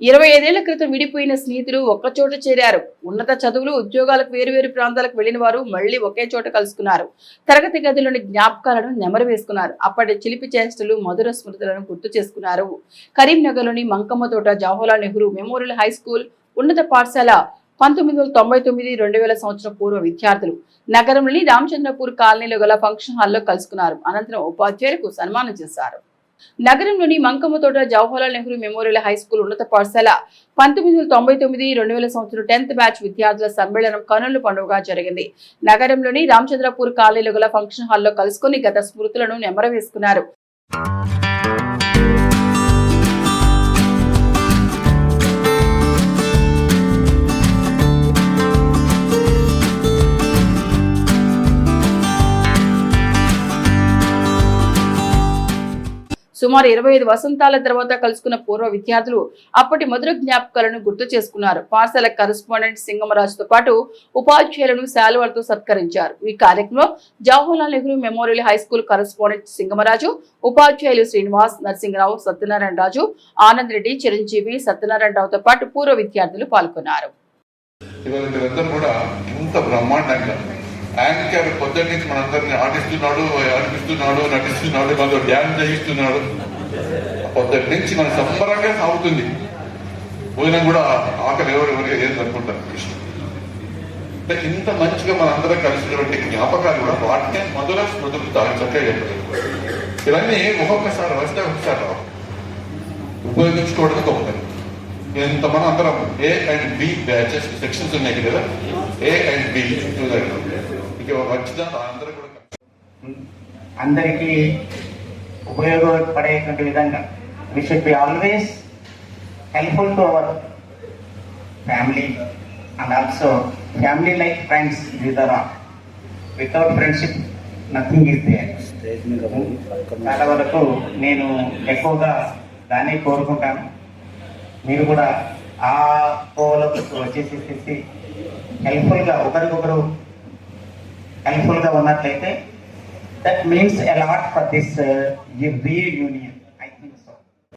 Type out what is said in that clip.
25 ఏళ్ల క్రితం విడిపోయిన స్నేహితులు ఒక్కచోట చేరారు. ఉన్నత చదువులు, ఉద్యోగాలకు వేరువేరు ప్రాంతాలకు వెళ్లిన వారు మళ్లీ ఒకే చోట కలుసుకున్నారు. తరగతి గదిలోని జ్ఞాపకాలను నెమరు వేసుకున్నారు. అప్పటి చిలిపి చేష్టలు, మధుర స్మృతులను గుర్తు చేసుకున్నారు. కరీంనగర్లోని Mankammathota Jawaharlal Nehru memorial high school ఉన్నత పాఠశాల 1999-2000 సంవత్సరం పూర్వ విద్యార్థులు నగరంలోని రామచంద్రపూర్ కాలనీలో గల ఫంక్షన్ హాల్లో కలుసుకున్నారు. అనంతరం ఉపాధ్యాయులకు సన్మానం చేశారు. నగరంలోని Mankammathota Jawaharlal Nehru memorial high school ఉన్నత పాఠశాల 1999-2000 సంవత్సరం 10th బ్యాచ్ విద్యార్థుల సమ్మేళనం కనుల పండుగ జరిగింది. నగరంలోని రామచంద్రపూర్ కాలనీలో గల ఫంక్షన్ హాల్లో కలుసుకుని గత స్మృతులను నెమరవేసుకున్నారు. సుమారు 25 వసంతాల తర్వాత కలుసుకున్న పూర్వ విద్యార్థులు అప్పటి మధుర జ్ఞాపకాలను గుర్తు చేసుకున్నారు. పాఠశాల కరెస్పాండెంట్ సింగమరాజుతో పాటు ఉపాధ్యాయులను శాలువాలతో సత్కరించారు. ఈ కార్యక్రమంలో Jawaharlal Nehru memorial high school correspondent Singamaraju, ఉపాధ్యాయులు శ్రీనివాస్, నరసింగరావు, సత్యనారాయణ రాజు, ఆనంద్ రెడ్డి, చిరంజీవి, సత్యనారాయణ రావుతో పాటు పూర్వ విద్యార్థులు పాల్గొన్నారు. యాంకర్ పొద్దున్న నుంచి మనందరినీ ఆడిస్తున్నాడు, నటిస్తున్నాడు, మనతో డ్యాన్స్ చేయిస్తున్నాడు. పొద్దున్న నుంచి మన సంబరంగా సాగుతుంది. భోజనం కూడా ఆకలి ఎవరికి ఏది అనుకుంటారు. అంటే ఇంత మంచిగా మనందరం కలిసినటువంటి జ్ఞాపకాలు కూడా వాటినే మధుర స్మృతులు చక్కగా చెప్పలేదు. ఇవన్నీ ఒక్కొక్కసారి వస్తే ఒకసారి ఉపయోగించుకోవడానికి గొప్పది. ఇంతమంది అందరం A and B batches sections ఉన్నాయి కదా, ఏ అండ్ బి అందరికీ ఉపయోగపడేటువంటి విధంగా we should be always helpful to our family and also family like friends. These are all. Without friendship nothing is there. చాలా వరకు నేను ఎక్కువగా దాన్ని కోరుకుంటాను. మీరు కూడా ఆ కోవలకు వచ్చేసేసి హెల్ప్ఫుల్గా ఒకరికొకరు హెల్ప్ఫుల్గా ఉన్నట్లయితే that means a lot for this reunion.